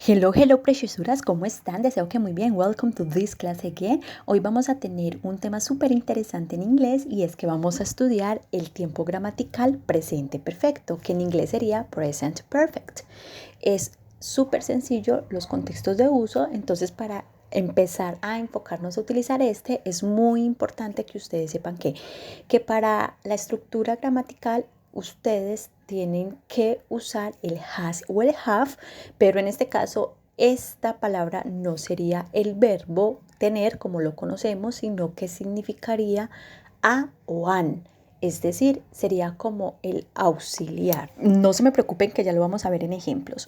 Hello, hello, preciosuras, ¿cómo están? Deseo que muy bien. Welcome to this class again. Hoy vamos a tener un tema súper interesante en inglés y es que vamos a estudiar el tiempo gramatical presente perfecto, que en inglés sería present perfect. Es súper sencillo los contextos de uso, entonces para empezar a enfocarnos a utilizar es muy importante que ustedes sepan que para la estructura gramatical ustedes tienen que usar el has o el have, pero en este caso esta palabra no sería el verbo tener como lo conocemos, sino que significaría a o an. Es decir, sería como el auxiliar. No se me preocupen que ya lo vamos a ver en ejemplos.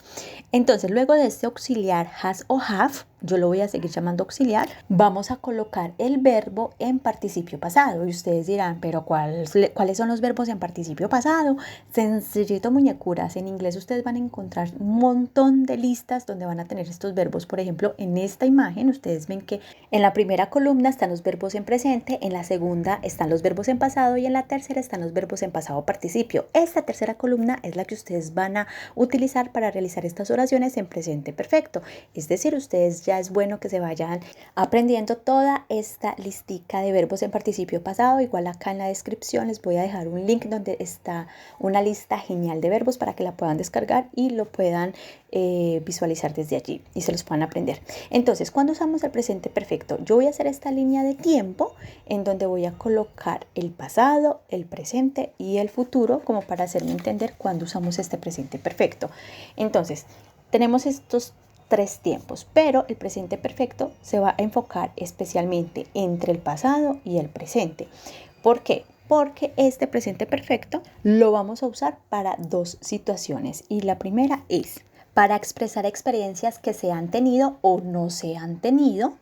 Entonces, luego de este auxiliar has o have, yo lo voy a seguir llamando auxiliar, vamos a colocar el verbo en participio pasado. Y ustedes dirán, pero ¿cuáles son los verbos en participio pasado? Sencillito, muñecuras. En inglés ustedes van a encontrar un montón de listas donde van a tener estos verbos. Por ejemplo, en esta imagen ustedes ven que en la primera columna están los verbos en presente, en la segunda están los verbos en pasado y en la tercera están los verbos en pasado participio. Esta tercera columna es la que ustedes van a utilizar para realizar estas oraciones en presente perfecto. Es decir, ustedes ya es bueno que se vayan aprendiendo toda esta listica de verbos en participio pasado. Igual acá en la descripción les voy a dejar un link donde está una lista genial de verbos para que la puedan descargar y lo puedan visualizar desde allí y se los puedan aprender. Entonces, cuando usamos el presente perfecto, yo voy a hacer esta línea de tiempo en donde voy a colocar el pasado, el presente y el futuro como para hacerme entender cuando usamos este presente perfecto. Entonces, tenemos estos tres tiempos, pero el presente perfecto se va a enfocar especialmente entre el pasado y el presente. ¿Por qué? Porque este presente perfecto lo vamos a usar para dos situaciones y la primera es para expresar experiencias que se han tenido o no se han tenido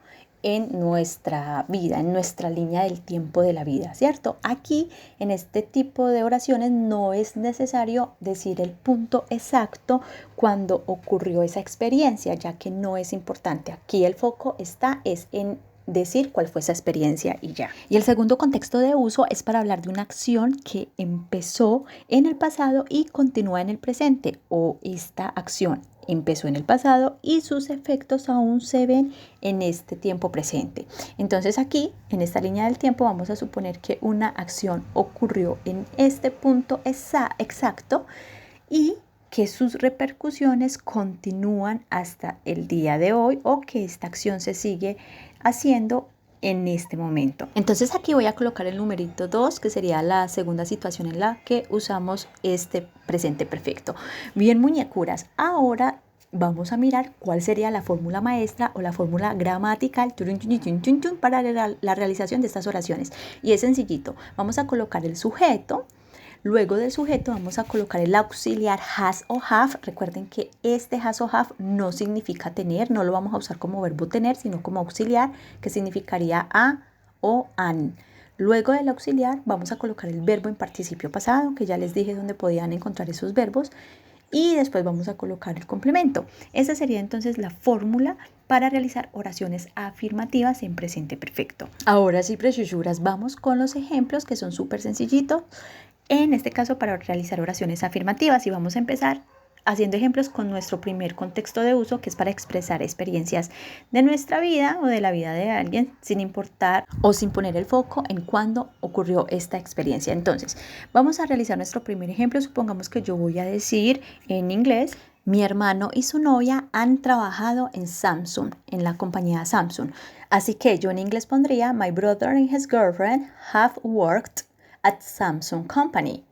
en nuestra vida, en nuestra línea del tiempo de la vida, ¿cierto? Aquí, en este tipo de oraciones, no es necesario decir el punto exacto cuando ocurrió esa experiencia, ya que no es importante. Aquí el foco está en decir cuál fue esa experiencia y ya. Y el segundo contexto de uso es para hablar de una acción que empezó en el pasado y continúa en el presente, o esta acción empezó en el pasado y sus efectos aún se ven en este tiempo presente. Entonces aquí, en esta línea del tiempo, vamos a suponer que una acción ocurrió en este punto exacto y que sus repercusiones continúan hasta el día de hoy o que esta acción se sigue haciendo en este momento. Entonces aquí voy a colocar el numerito 2, que sería la segunda situación en la que usamos este presente perfecto. Bien, muñecuras, ahora vamos a mirar cuál sería la fórmula maestra o la fórmula gramatical para la realización de estas oraciones. Y es sencillito, vamos a colocar el sujeto. Luego del sujeto vamos a colocar el auxiliar has o have. Recuerden que este has o have no significa tener, no lo vamos a usar como verbo tener, sino como auxiliar, que significaría a o an. Luego del auxiliar vamos a colocar el verbo en participio pasado, que ya les dije dónde podían encontrar esos verbos. Y después vamos a colocar el complemento. Esa sería entonces la fórmula para realizar oraciones afirmativas en presente perfecto. Ahora sí, preciosuras, vamos con los ejemplos que son súper sencillitos. En este caso, para realizar oraciones afirmativas, y vamos a empezar haciendo ejemplos con nuestro primer contexto de uso, que es para expresar experiencias de nuestra vida o de la vida de alguien, sin importar o sin poner el foco en cuándo ocurrió esta experiencia. Entonces, vamos a realizar nuestro primer ejemplo. Supongamos que yo voy a decir en inglés: mi hermano y su novia han trabajado en Samsung, en la compañía Samsung. Así que yo en inglés pondría: my brother and his girlfriend have worked at Samsung Company.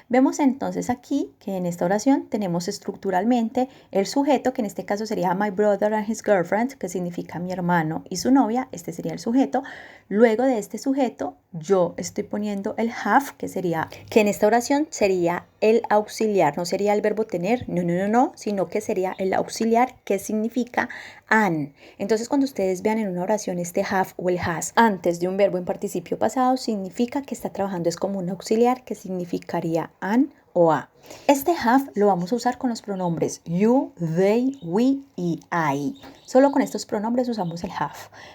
Vemos entonces aquí que en esta oración tenemos estructuralmente el sujeto, que en este caso sería my brother and his girlfriend, que significa mi hermano y su novia. Este sería el sujeto. Luego de este sujeto yo estoy poniendo el have, que en esta oración sería el auxiliar, no sería el verbo tener, no, sino que sería el auxiliar, que significa an. Entonces, cuando ustedes vean en una oración este have o el has antes de un verbo en participio pasado, significa que está trabajando es como un auxiliar, que significaría an o a. Este have lo vamos a usar con los pronombres you, they, we y I. Solo con estos pronombres usamos el have.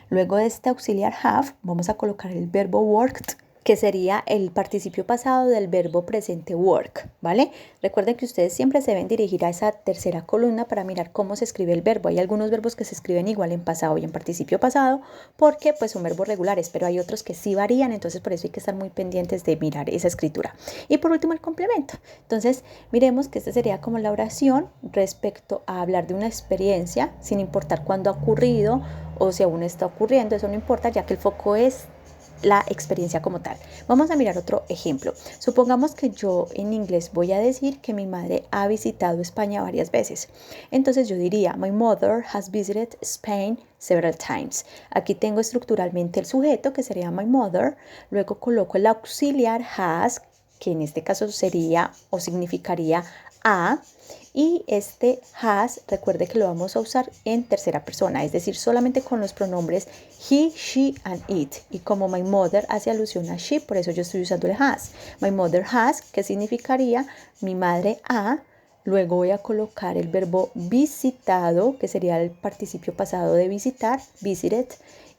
Luego de este auxiliar have vamos a colocar el verbo worked, que sería el participio pasado del verbo presente work, ¿vale? Recuerden que ustedes siempre se deben dirigir a esa tercera columna para mirar cómo se escribe el verbo. Hay algunos verbos que se escriben igual en pasado y en participio pasado porque pues son verbos regulares, pero hay otros que sí varían, entonces por eso hay que estar muy pendientes de mirar esa escritura. Y por último el complemento. Entonces miremos que esta sería como la oración respecto a hablar de una experiencia sin importar cuándo ha ocurrido o si aún está ocurriendo, eso no importa ya que el foco es la experiencia como tal. Vamos a mirar otro ejemplo. Supongamos que yo en inglés voy a decir que mi madre ha visitado España varias veces. Entonces yo diría, my mother has visited Spain several times. Aquí tengo estructuralmente el sujeto que sería my mother, luego coloco el auxiliar has, que en este caso sería o significaría a, y este has, recuerde que lo vamos a usar en tercera persona, es decir, solamente con los pronombres he, she and it. Y como my mother hace alusión a she, por eso yo estoy usando el has. My mother has, que significaría mi madre ha. Luego voy a colocar el verbo visitado, que sería el participio pasado de visitar, visited.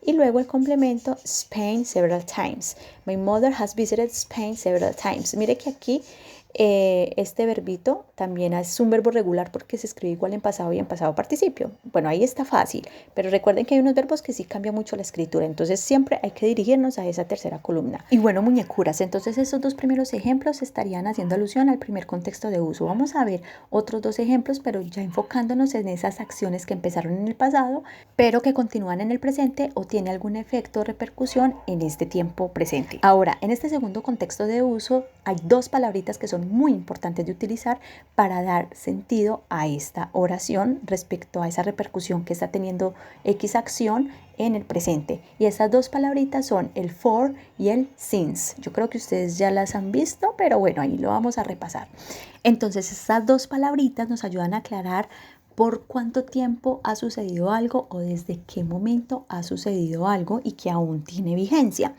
Y luego el complemento Spain several times. My mother has visited Spain several times. Mire que aquí este verbito también es un verbo regular porque se escribe igual en pasado y en pasado participio. Bueno, ahí está fácil, pero recuerden que hay unos verbos que sí cambia mucho la escritura, entonces siempre hay que dirigirnos a esa tercera columna. Y bueno, muñecuras, entonces estos dos primeros ejemplos estarían haciendo alusión al primer contexto de uso. Vamos a ver otros dos ejemplos, pero ya enfocándonos en esas acciones que empezaron en el pasado, pero que continúan en el presente o tiene algún efecto o repercusión en este tiempo presente. Ahora, en este segundo contexto de uso hay dos palabritas que son muy importantes de utilizar para dar sentido a esta oración respecto a esa repercusión que está teniendo X acción en el presente. Y esas dos palabritas son el for y el since. Yo creo que ustedes ya las han visto, pero bueno, ahí lo vamos a repasar. Entonces, estas dos palabritas nos ayudan a aclarar por cuánto tiempo ha sucedido algo o desde qué momento ha sucedido algo y que aún tiene vigencia.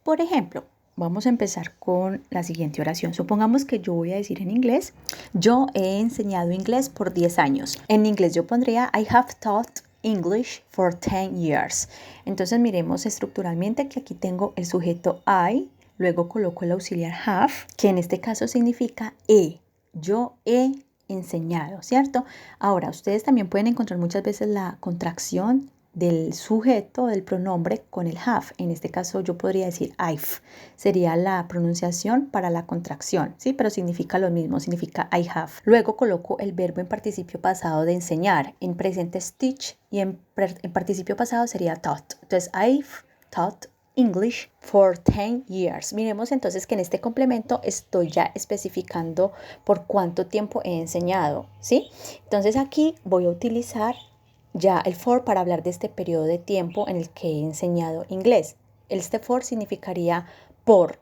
Por ejemplo, vamos a empezar con la siguiente oración. Supongamos que yo voy a decir en inglés, yo he enseñado inglés por 10 años. En inglés yo pondría I have taught English for 10 years. Entonces miremos estructuralmente que aquí tengo el sujeto I, luego coloco el auxiliar have, que en este caso significa he. Yo he enseñado, ¿cierto? Ahora, ustedes también pueden encontrar muchas veces la contracción del sujeto, del pronombre con el have. En este caso yo podría decir I've. Sería la pronunciación para la contracción, ¿sí? Pero significa lo mismo, significa I have. Luego coloco el verbo en participio pasado de enseñar. En presente es teach y en participio pasado sería taught. Entonces I've taught English for 10 years. Miremos entonces que en este complemento estoy ya especificando por cuánto tiempo he enseñado, ¿sí? Entonces aquí voy a utilizar ya el for para hablar de este periodo de tiempo en el que he enseñado inglés. Este for significaría por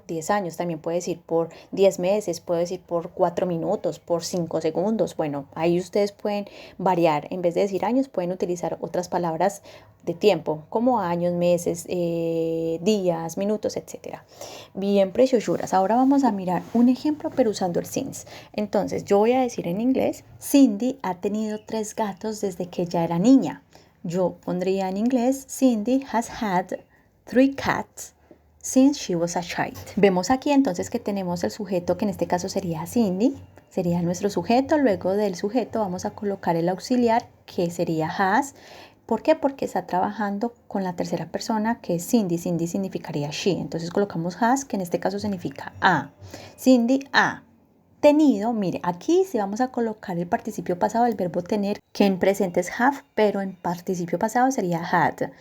10 años, también puede decir por 10 meses, puede decir por 4 minutos, por 5 segundos. Bueno, ahí ustedes pueden variar. En vez de decir años, pueden utilizar otras palabras de tiempo, como años, meses, días, minutos, etc. Bien, preciosuras. Ahora vamos a mirar un ejemplo, pero usando el since. Entonces, yo voy a decir en inglés, Cindy ha tenido 3 gatos desde que ella era niña. Yo pondría en inglés, Cindy has had 3 cats since she was a child. Vemos aquí entonces que tenemos el sujeto, que en este caso sería Cindy, sería nuestro sujeto. Luego del sujeto vamos a colocar el auxiliar, que sería has. ¿Por qué? Porque está trabajando con la tercera persona, que es Cindy. Cindy significaría she. Entonces colocamos has, que en este caso significa a. Cindy ha tenido, mire, aquí sí vamos a colocar el participio pasado del verbo tener, que en presente es have, pero en participio pasado sería had.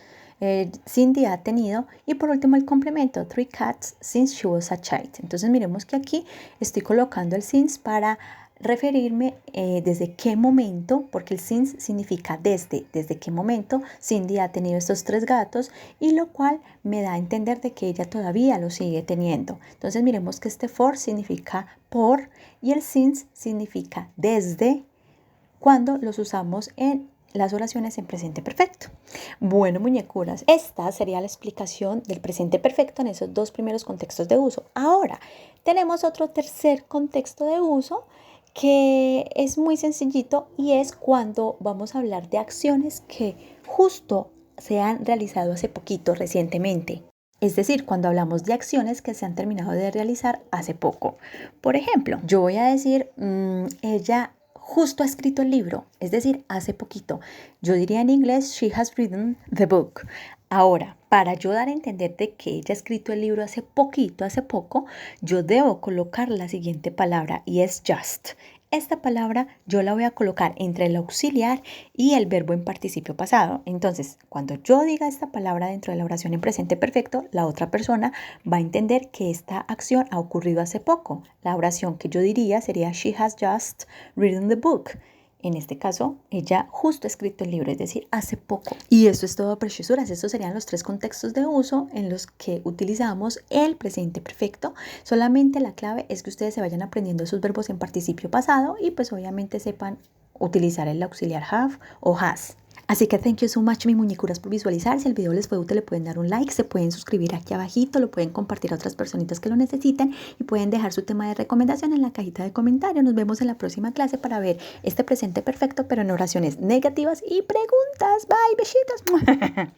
Cindy ha tenido, y por último el complemento, 3 cats since she was a child. Entonces miremos que aquí estoy colocando el since para referirme desde qué momento, porque el since significa desde qué momento Cindy ha tenido estos 3 gatos, y lo cual me da a entender de que ella todavía lo sigue teniendo. Entonces miremos que este for significa por y el since significa desde cuando los usamos en las oraciones en presente perfecto. Bueno, muñecuras, esta sería la explicación del presente perfecto en esos dos primeros contextos de uso. Ahora, tenemos otro tercer contexto de uso que es muy sencillito, y es cuando vamos a hablar de acciones que justo se han realizado hace poquito, recientemente. Es decir, cuando hablamos de acciones que se han terminado de realizar hace poco. Por ejemplo, yo voy a decir, ella justo ha escrito el libro, es decir, hace poquito. Yo diría en inglés, she has written the book. Ahora, para yo dar a entender de que ella ha escrito el libro hace poquito, hace poco, yo debo colocar la siguiente palabra y es just. Esta palabra yo la voy a colocar entre el auxiliar y el verbo en participio pasado. Entonces, cuando yo diga esta palabra dentro de la oración en presente perfecto, la otra persona va a entender que esta acción ha ocurrido hace poco. La oración que yo diría sería she has just written the book. En este caso, ella justo ha escrito el libro, es decir, hace poco. Y eso es todo, preciosuras. Estos serían los 3 contextos de uso en los que utilizamos el presente perfecto. Solamente la clave es que ustedes se vayan aprendiendo esos verbos en participio pasado y pues obviamente sepan utilizar el auxiliar have o has. Así que thank you so much, mis muñecuras, por visualizar. Si el video les fue útil, le pueden dar un like, se pueden suscribir aquí abajito, lo pueden compartir a otras personitas que lo necesiten y pueden dejar su tema de recomendación en la cajita de comentarios. Nos vemos en la próxima clase para ver este presente perfecto, pero en oraciones negativas y preguntas. Bye, besitos.